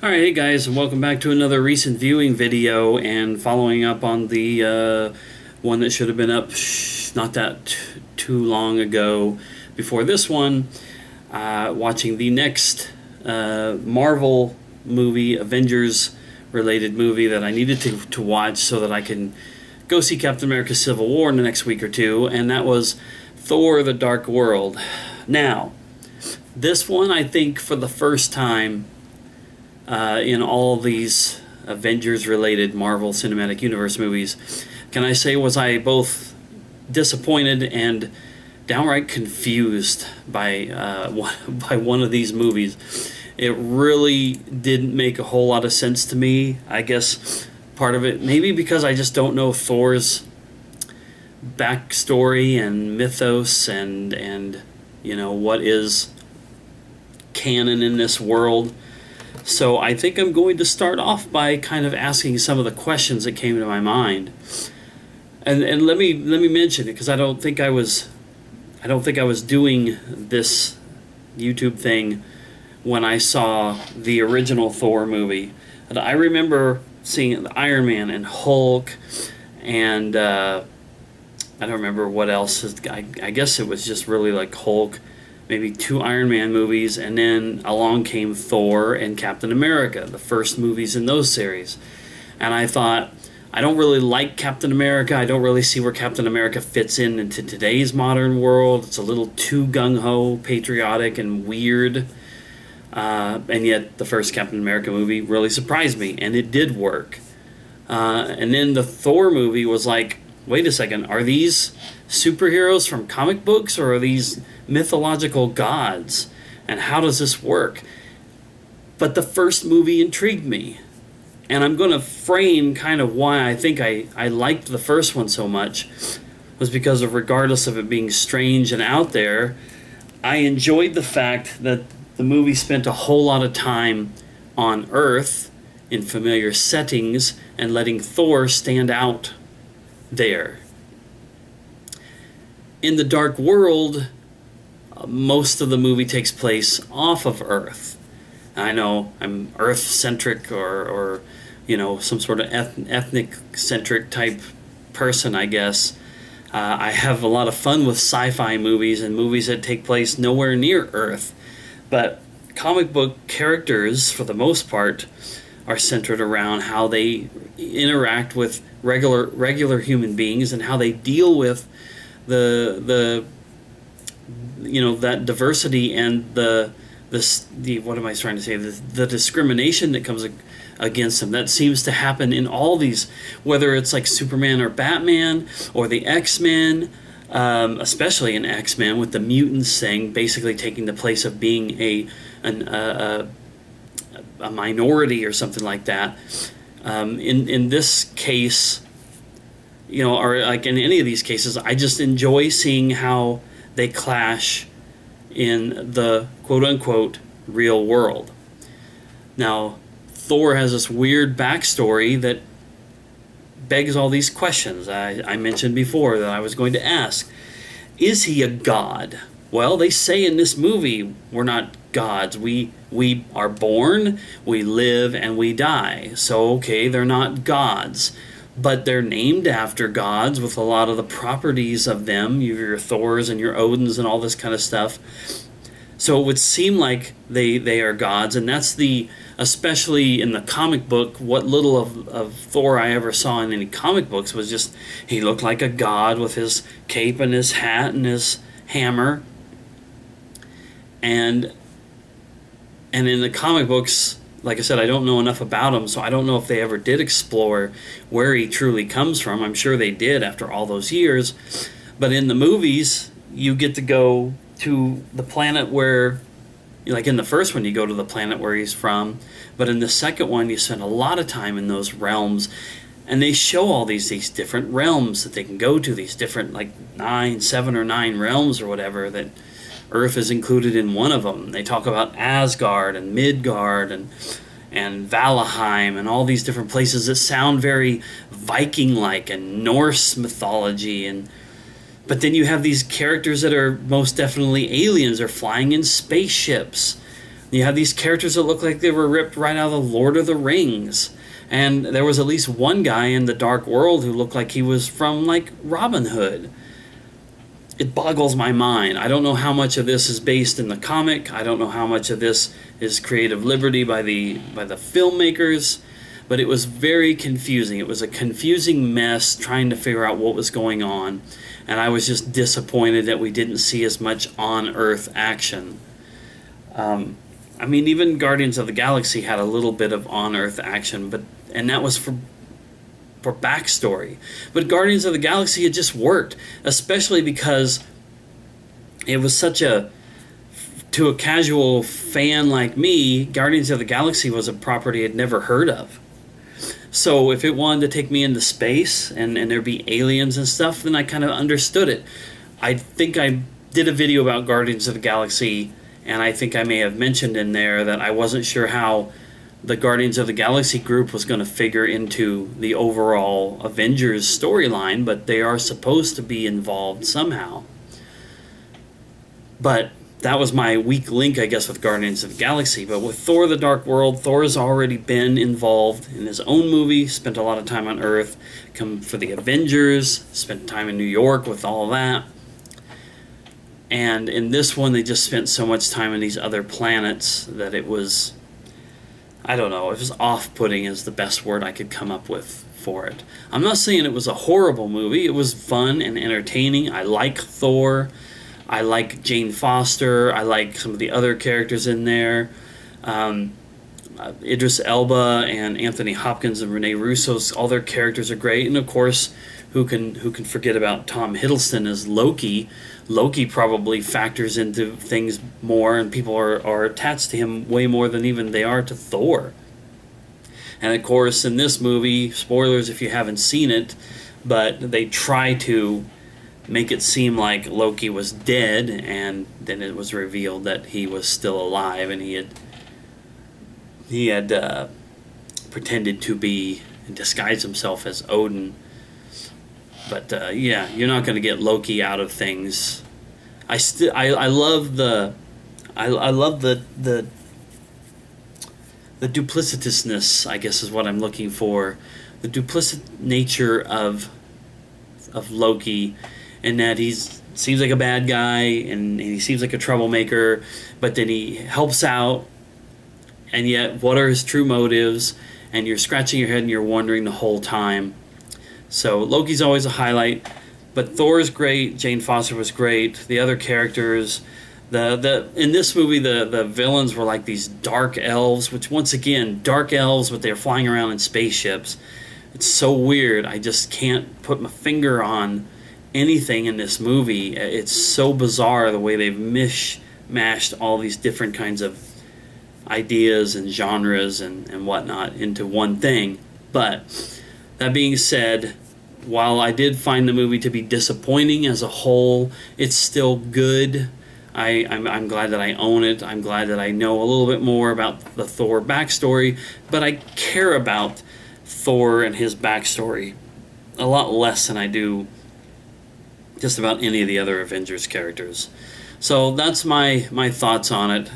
Alright, hey guys, and welcome back to another recent viewing video, and following up on the one that should have been up not that too long ago before this one, watching the next Marvel movie, Avengers related movie that I needed to watch so that I can go see Captain America Civil War in the next week or two, and that was Thor the Dark World. Now, this one I think for the first time in all these Avengers-related Marvel Cinematic Universe movies, can I say was I both disappointed and downright confused by one of these movies. It really didn't make a whole lot of sense to me. I guess part of it, maybe because I just don't know Thor's backstory and mythos and you know, what is canon in this world. So I think I'm going to start off by kind of asking some of the questions that came to my mind, and let me mention it because I don't think I was doing this YouTube thing when I saw the original Thor movie. And I remember seeing Iron Man and Hulk, and I don't remember what else. I guess it was just really like Hulk, maybe 2 Iron Man movies, and then along came Thor and Captain America, the first movies in those series. And I thought, I don't really like Captain America. I don't really see where Captain America fits into today's modern world. It's a little too gung-ho, patriotic, and weird. And yet the first Captain America movie really surprised me, and it did work. And then the Thor movie was like, wait a second, are these superheroes from comic books, or are these mythological gods? And how does this work? But the first movie intrigued me. And I'm going to frame kind of why I think I liked the first one so much, was because of, regardless of it being strange and out there, I enjoyed the fact that the movie spent a whole lot of time on Earth in familiar settings and letting Thor stand out there. In the Dark World, most of the movie takes place off of Earth. I know I'm Earth-centric or you know, some sort of ethnic-centric type person, I guess. I have a lot of fun with sci-fi movies and movies that take place nowhere near Earth. But comic book characters, for the most part, are centered around how they interact with regular human beings and how they deal with the you know, that diversity and the what am I trying to say, the discrimination that comes against them. That seems to happen in all these, whether it's like Superman or Batman or the X-Men, especially in X-Men with the mutants thing, basically taking the place of being a minority or something like that. In this case, you know, or like in any of these cases, I just enjoy seeing how they clash in the quote-unquote real world. Now, Thor has this weird backstory that begs all these questions I mentioned before that I was going to ask. Is he a god? Well, they say in this movie we're not gods. We are born, we live, and we die. So, okay, they're not gods. But they're named after gods with a lot of the properties of them. Your Thors and your Odins and all this kind of stuff. So it would seem like they are gods, and that's especially in the comic book, what little of Thor I ever saw in any comic books was just, he looked like a god with his cape and his hat and his hammer. And in the comic books, like I said, I don't know enough about him, so I don't know if they ever did explore where he truly comes from. I'm sure they did after all those years. But in the movies, you get to go to the planet where, like in the first one, you go to the planet where he's from. But in the second one, you spend a lot of time in those realms. And they show all these different realms that they can go to, these different, like 7 or 9 realms or whatever, that Earth is included in one of them. They talk about Asgard and Midgard and Valheim and all these different places that sound very Viking-like and Norse mythology. But then you have these characters that are most definitely aliens. They're flying in spaceships. You have these characters that look like they were ripped right out of the Lord of the Rings. And there was at least one guy in the Dark World who looked like he was from, like, Robin Hood. It boggles my mind. I don't know how much of this is based in the comic. I don't know how much of this is creative liberty by the filmmakers. But it was very confusing. It was a confusing mess trying to figure out what was going on. And I was just disappointed that we didn't see as much on-Earth action. I mean, even Guardians of the Galaxy had a little bit of on-Earth action, and that was for backstory. But Guardians of the Galaxy, it just worked, especially because it was such to a casual fan like me, Guardians of the Galaxy was a property I'd never heard of. So if it wanted to take me into space and there'd be aliens and stuff, then I kind of understood it. I think I did a video about Guardians of the Galaxy, and I think I may have mentioned in there that I wasn't sure how the Guardians of the Galaxy group was going to figure into the overall Avengers storyline, but they are supposed to be involved somehow. But that was my weak link, I guess, with Guardians of the Galaxy. But with Thor: The Dark World, Thor has already been involved in his own movie, spent a lot of time on Earth, come for the Avengers, spent time in New York with all that. And in this one, they just spent so much time in these other planets that it was, I don't know, it was off-putting is the best word I could come up with for it. I'm not saying it was a horrible movie. It was fun and entertaining. I like Thor. I like Jane Foster. I like some of the other characters in there. Idris Elba and Anthony Hopkins and Rene Russo, all their characters are great. And of course, who can forget about Tom Hiddleston as Loki? Loki probably factors into things more, and people are attached to him way more than even they are to Thor. And of course, in this movie, spoilers if you haven't seen it, but they try to make it seem like Loki was dead, and then it was revealed that he was still alive, and he had pretended to be and disguised himself as Odin. But yeah, you're not going to get Loki out of things. I love the duplicitousness, I guess is what I'm looking for. The duplicit nature of Loki, in that seems like a bad guy and he seems like a troublemaker, but then he helps out, and yet what are his true motives? And you're scratching your head and you're wondering the whole time. So Loki's always a highlight, but Thor is great. Jane Foster was great. The other characters, in this movie, the villains were like these dark elves, which once again, dark elves, but they're flying around in spaceships. It's so weird. I just can't put my finger on anything in this movie. It's so bizarre the way they've mishmashed all these different kinds of ideas and genres and whatnot into one thing. But that being said, while I did find the movie to be disappointing as a whole, it's still good. I'm glad that I own it. I'm glad that I know a little bit more about the Thor backstory, but I care about Thor and his backstory a lot less than I do just about any of the other Avengers characters. So that's my thoughts on it.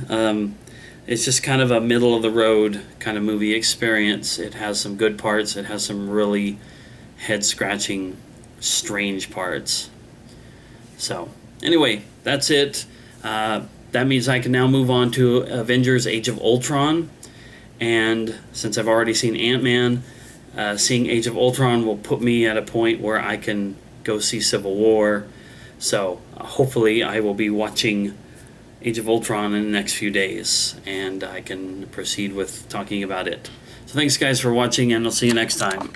It's just kind of a middle-of-the-road kind of movie experience. It has some good parts. It has some really head-scratching, strange parts. So, anyway, that's it. That means I can now move on to Avengers Age of Ultron. And since I've already seen Ant-Man, seeing Age of Ultron will put me at a point where I can go see Civil War. So, hopefully I will be watching Age of Ultron in the next few days, and I can proceed with talking about it. So thanks guys for watching, and I'll see you next time.